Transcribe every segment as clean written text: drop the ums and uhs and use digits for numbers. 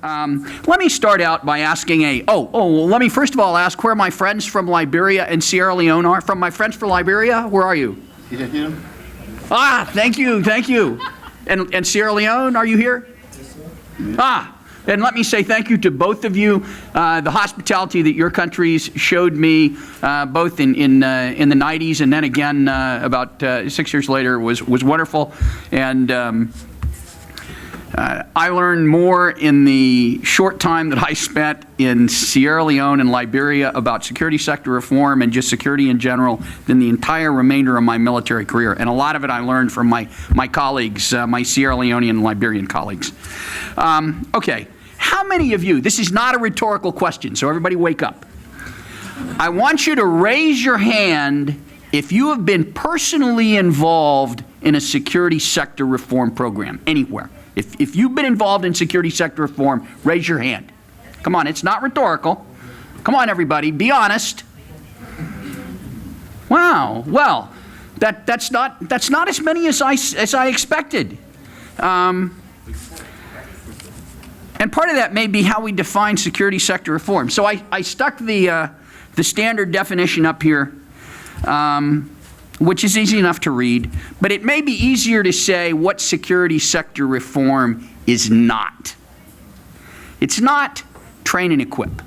Let me start out by asking let me first of all ask where my friends from Liberia and Sierra Leone are. From my friends from Liberia, where are you? Here. Thank you. And Sierra Leone, are you here? Yes, sir. And let me say thank you to both of you. The hospitality that your countries showed me, both in the 90s and then again about 6 years later, was wonderful. And I learned more in the short time that I spent in Sierra Leone and Liberia about security sector reform and just security in general than the entire remainder of my military career. And a lot of it I learned from my colleagues, my Sierra Leonean and Liberian colleagues. Okay, how many of you, this is not a rhetorical question, so everybody wake up. I want you to raise your hand if you have been personally involved in a security sector reform program anywhere. If you've been involved in security sector reform, raise your hand. Come on, it's not rhetorical. Come on, everybody, be honest. Wow, well, that's not as many as I expected. And part of that may be how we define security sector reform. So I stuck the standard definition up here, which is easy enough to read, but it may be easier to say what security sector reform is not. It's not train and equip.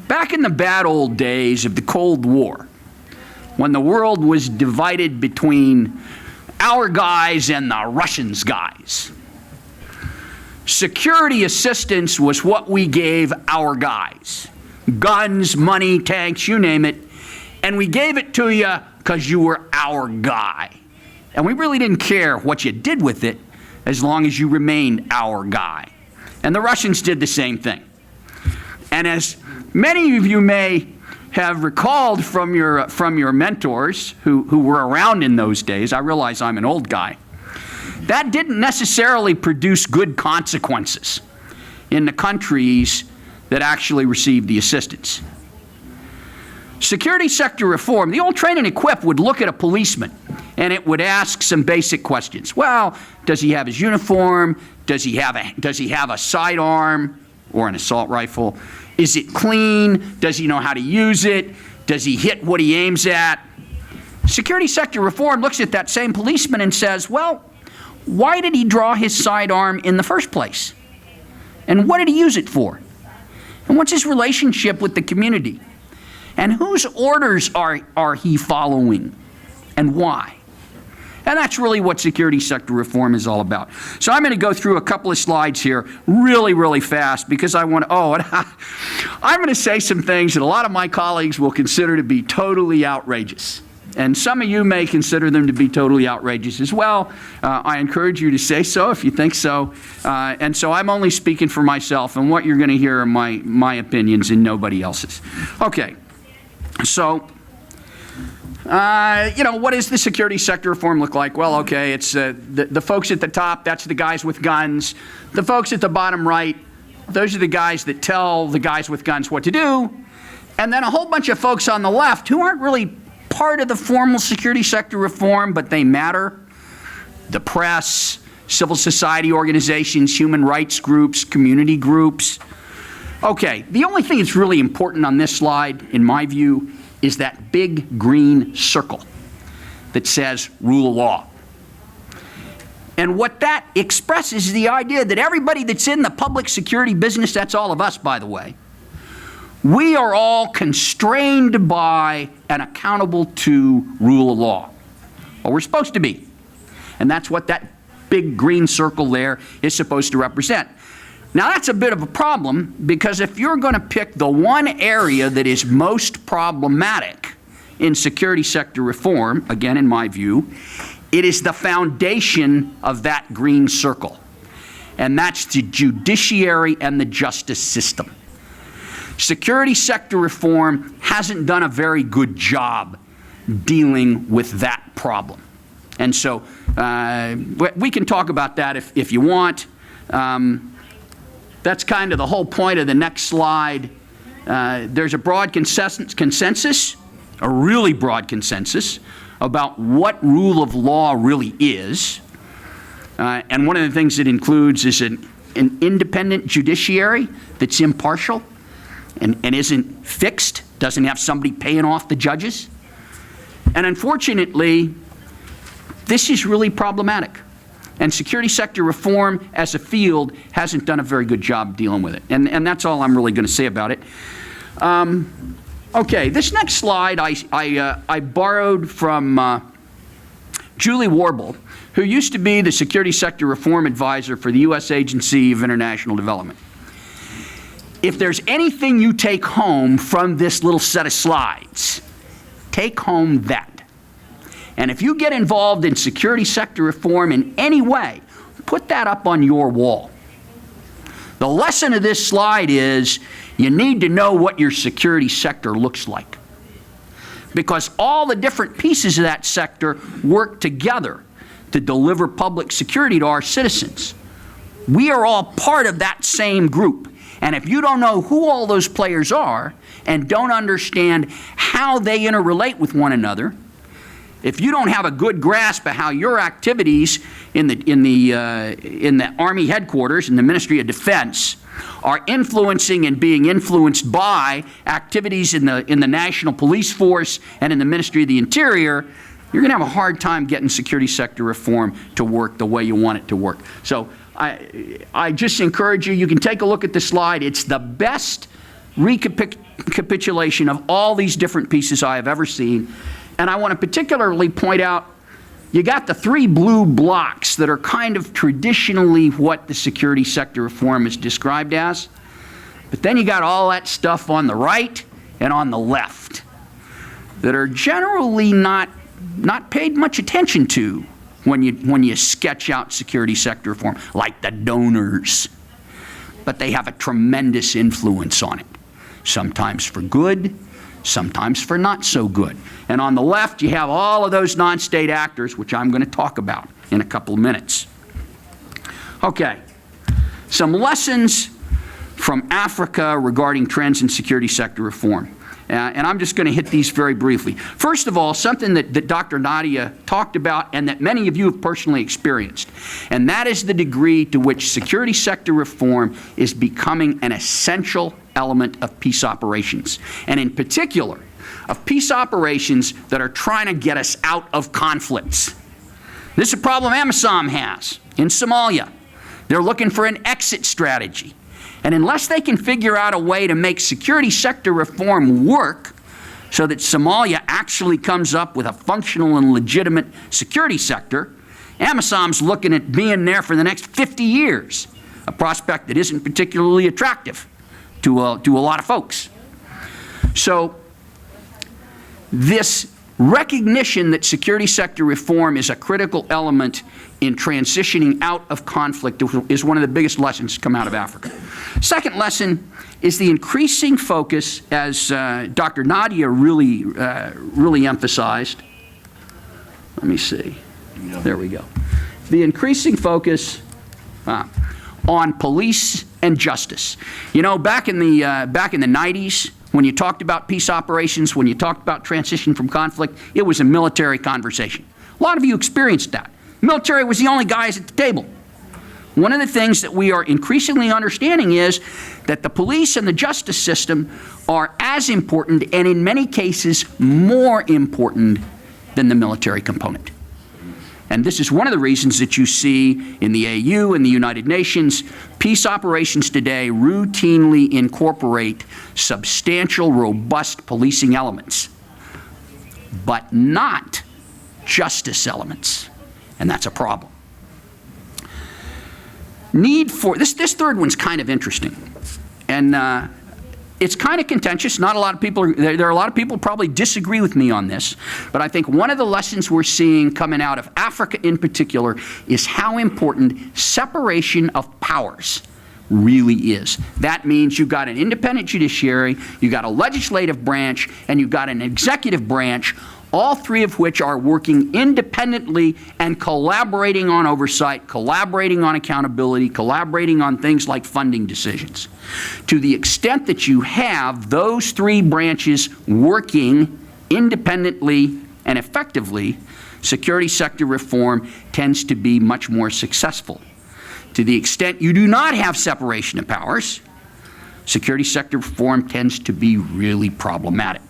Back in the bad old days of the Cold War, when the world was divided between our guys and the Russians' guys, security assistance was what we gave our guys. Guns, money, tanks, you name it, and we gave it to you because you were our guy. And we really didn't care what you did with it as long as you remained our guy. And the Russians did the same thing. And as many of you may have recalled from your mentors who were around in those days, I realize I'm an old guy, that didn't necessarily produce good consequences in the countries that actually received the assistance. Security sector reform, the old train and equip would look at a policeman and it would ask some basic questions. Well, does he have his uniform? Does he have a sidearm or an assault rifle? Is it clean? Does he know how to use it? Does he hit what he aims at? Security sector reform looks at that same policeman and says, well, why did he draw his sidearm in the first place? And what did he use it for? And what's his relationship with the community? And whose orders are he following, and why? And that's really what security sector reform is all about. So I'm going to go through a couple of slides here really, really fast because I'm going to say some things that a lot of my colleagues will consider to be totally outrageous. And some of you may consider them to be totally outrageous as well. I encourage you to say so if you think so. And so I'm only speaking for myself, and what you're going to hear are my opinions and nobody else's. Okay. So, what does the security sector reform look like? Well, okay, it's the folks at the top, that's the guys with guns. The folks at the bottom right, those are the guys that tell the guys with guns what to do. And then a whole bunch of folks on the left who aren't really part of the formal security sector reform, but they matter. The press, civil society organizations, human rights groups, community groups. Okay, the only thing that's really important on this slide, in my view, is that big green circle that says rule of law. And what that expresses is the idea that everybody that's in the public security business, that's all of us, by the way, we are all constrained by and accountable to rule of law. Well, we're supposed to be. And that's what that big green circle there is supposed to represent. Now, that's a bit of a problem because if you're going to pick the one area that is most problematic in security sector reform, again, in my view, it is the foundation of that green circle. And that's the judiciary and the justice system. Security sector reform hasn't done a very good job dealing with that problem. And so we can talk about that if you want. That's kind of the whole point of the next slide. There's a broad consensus, a really broad consensus, about what rule of law really is. And one of the things it includes is an independent judiciary that's impartial and isn't fixed, doesn't have somebody paying off the judges. And unfortunately, this is really problematic. And security sector reform as a field hasn't done a very good job dealing with it. And that's all I'm really going to say about it. Okay, this next slide I borrowed from Julie Warble, who used to be the Security Sector Reform Advisor for the U.S. Agency of International Development. If there's anything you take home from this little set of slides, take home that. And if you get involved in security sector reform in any way, put that up on your wall. The lesson of this slide is you need to know what your security sector looks like, because all the different pieces of that sector work together to deliver public security to our citizens. We are all part of that same group. And if you don't know who all those players are and don't understand how they interrelate with one another, if you don't have a good grasp of how your activities in the Army headquarters, in the Ministry of Defense, are influencing and being influenced by activities in the National Police Force and in the Ministry of the Interior, you're going to have a hard time getting security sector reform to work the way you want it to work. So I just encourage you, you can take a look at the slide. It's the best recapitulation of all these different pieces I have ever seen. And I want to particularly point out, you got the three blue blocks that are kind of traditionally what the security sector reform is described as. But then you got all that stuff on the right and on the left that are generally not paid much attention to when you sketch out security sector reform, like the donors. But they have a tremendous influence on it, sometimes for good, sometimes for not so good. And on the left, you have all of those non-state actors, which I'm going to talk about in a couple of minutes. Okay, some lessons from Africa regarding trends in security sector reform. And I'm just going to hit these very briefly. First of all, something that Dr. Nadia talked about and that many of you have personally experienced, and that is the degree to which security sector reform is becoming an essential element of peace operations, and in particular, of peace operations that are trying to get us out of conflicts. This is a problem AMISOM has in Somalia. They're looking for an exit strategy. And unless they can figure out a way to make security sector reform work so that Somalia actually comes up with a functional and legitimate security sector, AMISOM's looking at being there for the next 50 years, a prospect that isn't particularly attractive to a lot of folks. So this recognition that security sector reform is a critical element in transitioning out of conflict is one of the biggest lessons to come out of Africa. Second lesson is the increasing focus, as Dr. Nadia really emphasized. Let me see. There we go. The increasing focus on police and justice. You know, back in the 90s, when you talked about peace operations, when you talked about transition from conflict, it was a military conversation. A lot of you experienced that. Military was the only guys at the table. One of the things that we are increasingly understanding is that the police and the justice system are as important, and in many cases more important, than the military component. And this is one of the reasons that you see in the AU and the United Nations, peace operations today routinely incorporate substantial, robust policing elements, but not justice elements. And that's a problem. Need for, this third one's kind of interesting. And it's kind of contentious. Not a lot of people, there are a lot of people who probably disagree with me on this, but I think one of the lessons we're seeing coming out of Africa in particular is how important separation of powers really is. That means you've got an independent judiciary, you've got a legislative branch, and you've got an executive branch, all three of which are working independently and collaborating on oversight, collaborating on accountability, collaborating on things like funding decisions. To the extent that you have those three branches working independently and effectively, security sector reform tends to be much more successful. To the extent you do not have separation of powers, security sector reform tends to be really problematic.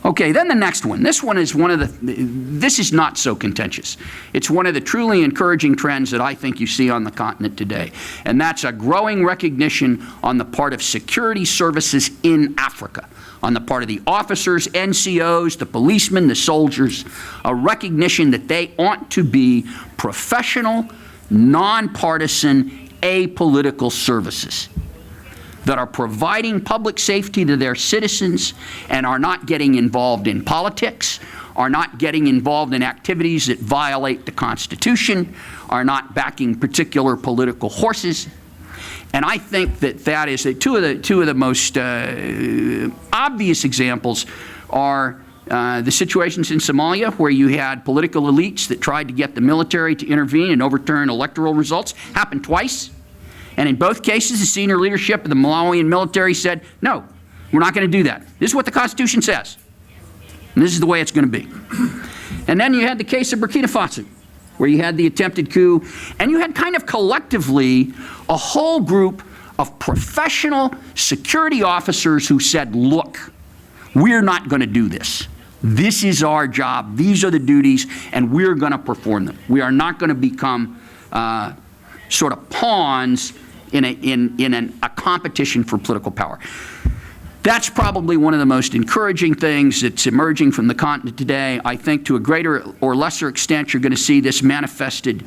Okay, then the next one. This one is this is not so contentious. It's one of the truly encouraging trends that I think you see on the continent today. And that's a growing recognition on the part of security services in Africa, on the part of the officers, NCOs, the policemen, the soldiers, a recognition that they ought to be professional, nonpartisan, apolitical services that are providing public safety to their citizens and are not getting involved in politics, are not getting involved in activities that violate the Constitution, are not backing particular political horses. And I think that is two of the most obvious examples are the situations in Somalia where you had political elites that tried to get the military to intervene and overturn electoral results. Happened twice. And in both cases, the senior leadership of the Malawian military said, no, we're not going to do that. This is what the Constitution says. And this is the way it's going to be. And then you had the case of Burkina Faso, where you had the attempted coup, and you had kind of collectively a whole group of professional security officers who said, look, we're not going to do this. This is our job. These are the duties, and we're going to perform them. We are not going to become sort of pawns in a competition for political power. That's probably one of the most encouraging things that's emerging from the continent today. I think to a greater or lesser extent, you're going to see this manifested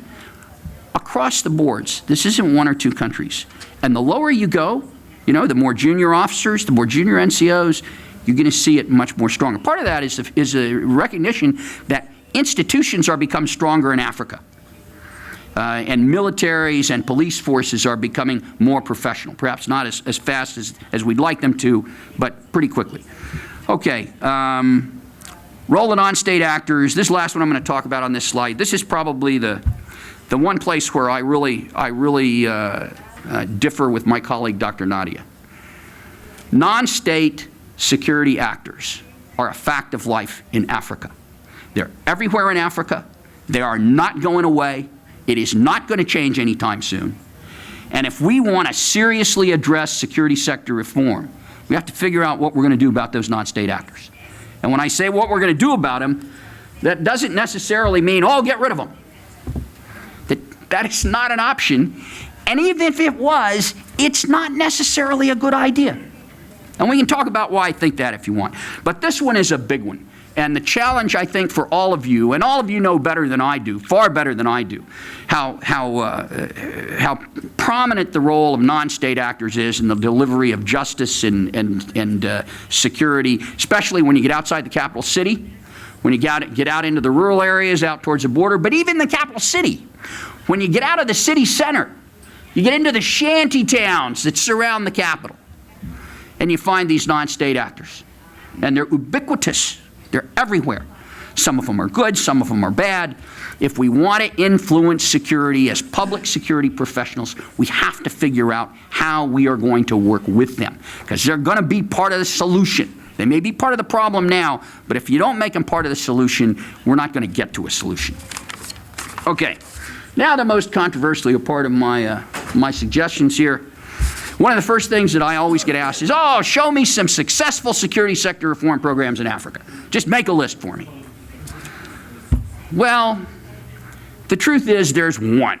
across the boards. This isn't one or two countries. And the lower you go, the more junior officers, the more junior NCOs, you're going to see it much more stronger. Part of that is a recognition that institutions are becoming stronger in Africa. And militaries and police forces are becoming more professional. Perhaps not as fast as we'd like them to, but pretty quickly. Okay, role of non-state actors. This last one I'm going to talk about on this slide. This is probably the one place where I really differ with my colleague, Dr. Nadia. Non-state security actors are a fact of life in Africa. They're everywhere in Africa. They are not going away. It is not going to change anytime soon. And if we want to seriously address security sector reform, we have to figure out what we're going to do about those non-state actors. And when I say what we're going to do about them, that doesn't necessarily mean, oh, get rid of them. That is not an option. And even if it was, it's not necessarily a good idea. And we can talk about why I think that if you want. But this one is a big one. And the challenge, I think, for all of you, and all of you know better than I do, far better than I do, how prominent the role of non-state actors is in the delivery of justice and security, especially when you get outside the capital city, when you get out into the rural areas, out towards the border, but even the capital city. When you get out of the city center, you get into the shanty towns that surround the capital, and you find these non-state actors. And they're ubiquitous. They're everywhere. Some of them are good, some of them are bad. If we want to influence security as public security professionals, we have to figure out how we are going to work with them, because they're going to be part of the solution. They may be part of the problem now, but if you don't make them part of the solution, we're not going to get to a solution. Okay, now the most controversial part of my suggestions here. One of the first things that I always get asked is, oh, show me some successful security sector reform programs in Africa. Just make a list for me. Well, the truth is there's one.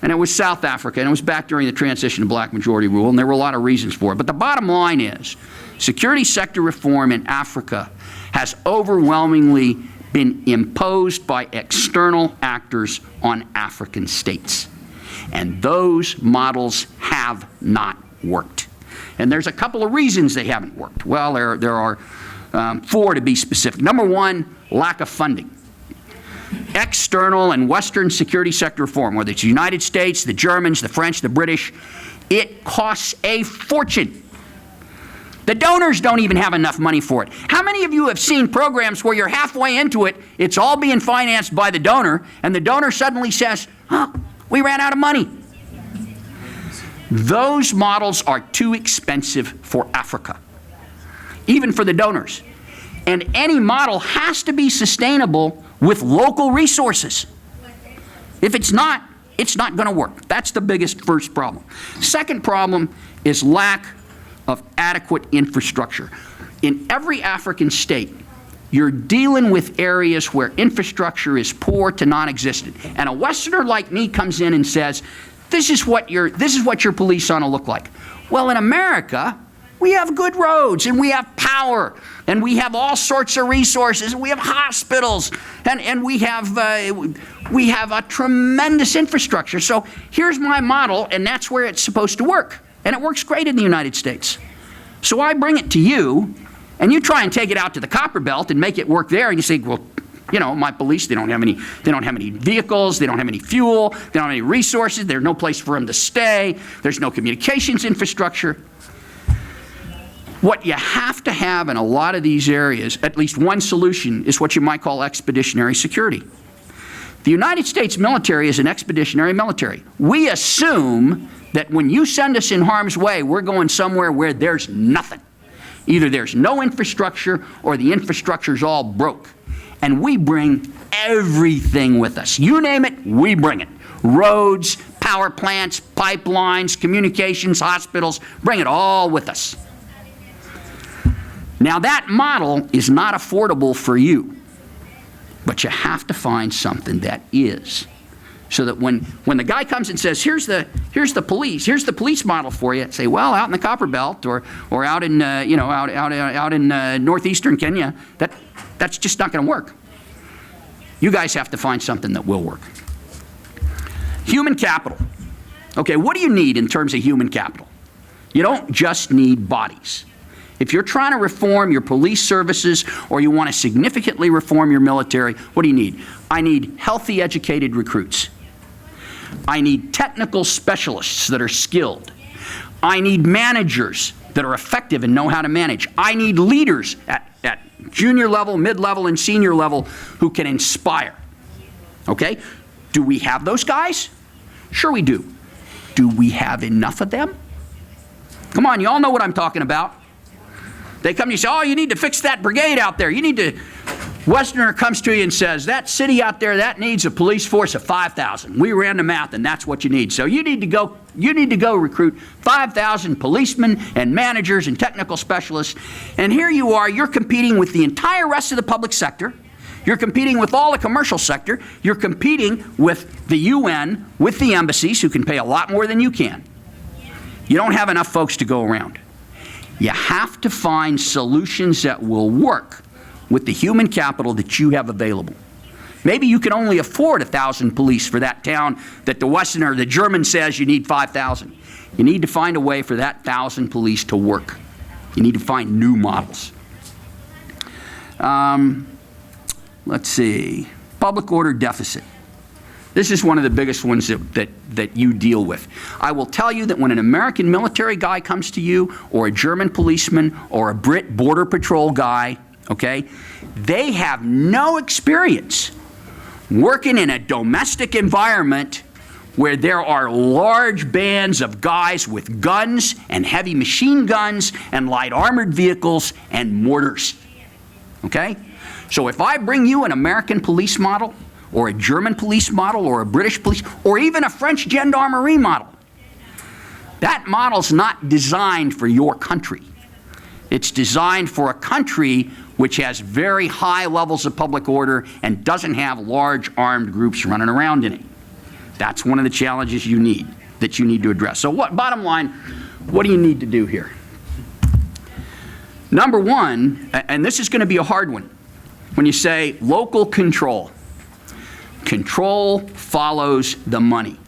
And it was South Africa, and it was back during the transition to black majority rule, and there were a lot of reasons for it. But the bottom line is, security sector reform in Africa has overwhelmingly been imposed by external actors on African states. And those models have not worked. And there's a couple of reasons they haven't worked. Well, there are four to be specific. Number one, lack of funding. External and Western security sector reform, whether it's the United States, the Germans, the French, the British, it costs a fortune. The donors don't even have enough money for it. How many of you have seen programs where you're halfway into it, it's all being financed by the donor, and the donor suddenly says, oh, we ran out of money. Those models are too expensive for Africa, even for the donors. And any model has to be sustainable with local resources. If it's not, It's not going to work. That's the biggest first problem. Second problem is lack of adequate infrastructure. In every African state, you're dealing with areas where infrastructure is poor to non-existent. And a Westerner like me comes in and says, this is what your police ought to look like. Well, in America, we have good roads, and we have power, and we have all sorts of resources, and we have hospitals, and we have a tremendous infrastructure. So here's my model, and that's where it's supposed to work. And it works great in the United States. So I bring it to you, and you try and take it out to the Copper Belt and make it work there, and you say, well, you know, my police, they don't have any vehicles, they don't have any fuel, they don't have any resources, there's no place for them to stay, there's no communications infrastructure. What you have to have in a lot of these areas, at least one solution, is what you might call expeditionary security. The United States military is an expeditionary military. We assume that when you send us in harm's way, we're going somewhere where there's nothing. Either there's no infrastructure or the infrastructure's all broke. And we bring everything with us. You name it, we bring it. Roads, power plants, pipelines, communications, hospitals, bring it all with us. Now that model is not affordable for you, but you have to find something that is. So that when the guy comes and says, here's the police model for you, say, well, out in the Copper Belt or out in out in northeastern Kenya, that's just not going to work. You guys have to find something that will work. Human capital. Okay, what do you need in terms of human capital? You don't just need bodies. If you're trying to reform your police services or you want to significantly reform your military, what do you need? I need healthy, educated recruits. I need technical specialists that are skilled. I need managers that are effective and know how to manage. I need leaders at junior level, mid-level, and senior level who can inspire. Okay? Do we have those guys? Sure we do. Do we have enough of them? Come on, you all know what I'm talking about. They come to you and say, oh, you need to fix that brigade out there. You need to... Westerner comes to you and says, that city out there, that needs a police force of 5,000. We ran the math, and that's what you need. So you need to go recruit 5,000 policemen and managers and technical specialists. And here you are, you're competing with the entire rest of the public sector. You're competing with all the commercial sector. You're competing with the UN, with the embassies, who can pay a lot more than you can. You don't have enough folks to go around. You have to find solutions that will work with the human capital that you have available. Maybe you can only afford 1,000 police for that town that the Westerner, the German says you need 5,000. You need to find a way for that 1,000 police to work. You need to find new models. Let's see. Public order deficit. This is one of the biggest ones that you deal with. I will tell you that when an American military guy comes to you, or a German policeman, or a Brit border patrol guy, okay, they have no experience working in a domestic environment where there are large bands of guys with guns and heavy machine guns and light armored vehicles and mortars. Okay? So if I bring you an American police model, or a German police model, or a British police, or even a French gendarmerie model, that model's not designed for your country. It's designed for a country which has very high levels of public order and doesn't have large armed groups running around in it. That's one of the challenges that you need to address. So bottom line, what do you need to do here? Number one, and this is going to be a hard one, when you say local control. Control follows the money.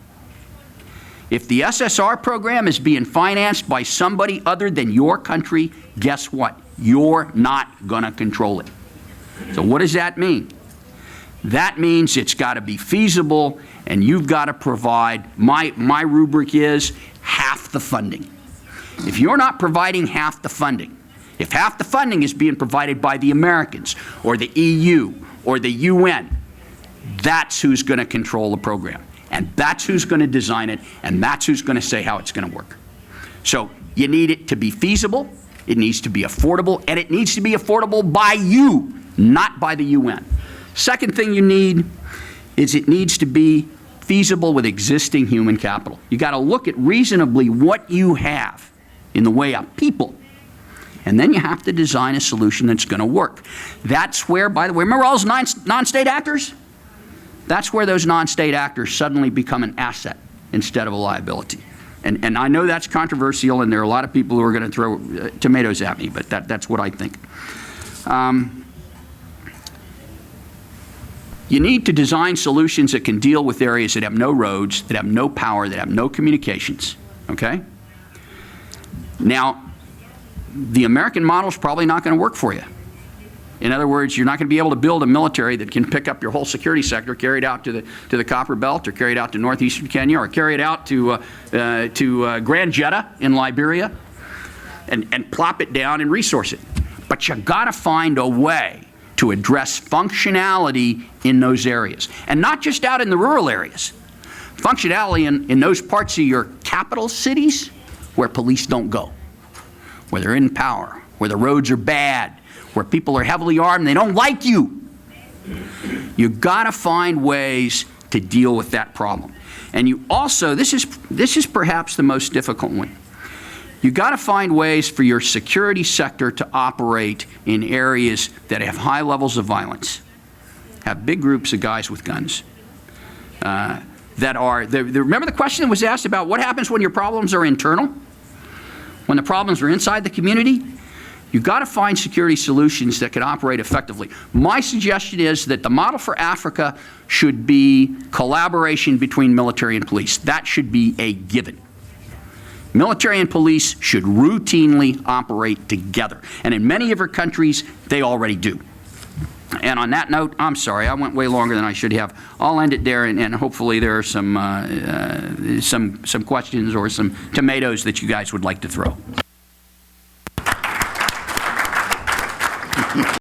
If the SSR program is being financed by somebody other than your country, guess what? You're not going to control it. So what does that mean? That means it's got to be feasible, and you've got to provide, my rubric is half the funding. If you're not providing half the funding, if half the funding is being provided by the Americans or the EU or the UN, that's who's going to control the program. And that's who's going to design it, and that's who's going to say how it's going to work. So you need it to be feasible, it needs to be affordable, and it needs to be affordable by you, not by the UN. Second thing you need is it needs to be feasible with existing human capital. You got to look at reasonably what you have in the way of people. And then you have to design a solution that's going to work. That's where, by the way, remember all those non-state actors? That's where those non-state actors suddenly become an asset instead of a liability. And I know that's controversial, and there are a lot of people who are going to throw tomatoes at me, but that's what I think. You need to design solutions that can deal with areas that have no roads, that have no power, that have no communications, okay? Now, the American model is probably not going to work for you. In other words, you're not going to be able to build a military that can pick up your whole security sector, carry it out to the Copper Belt, or carry it out to northeastern Kenya, or carry it out to Grand Jeddah in Liberia, and plop it down and resource it. But you got to find a way to address functionality in those areas, and not just out in the rural areas. Functionality in those parts of your capital cities where police don't go, where they're in power, where the roads are bad, where people are heavily armed and they don't like you. You've got to find ways to deal with that problem. And you also, this is perhaps the most difficult one. You've got to find ways for your security sector to operate in areas that have high levels of violence, have big groups of guys with guns. Remember the question that was asked about what happens when your problems are internal? When the problems are inside the community? You've got to find security solutions that can operate effectively. My suggestion is that the model for Africa should be collaboration between military and police. That should be a given. Military and police should routinely operate together. And in many of our countries, they already do. And on that note, I'm sorry, I went way longer than I should have. I'll end it there, and hopefully there are some questions or some tomatoes that you guys would like to throw.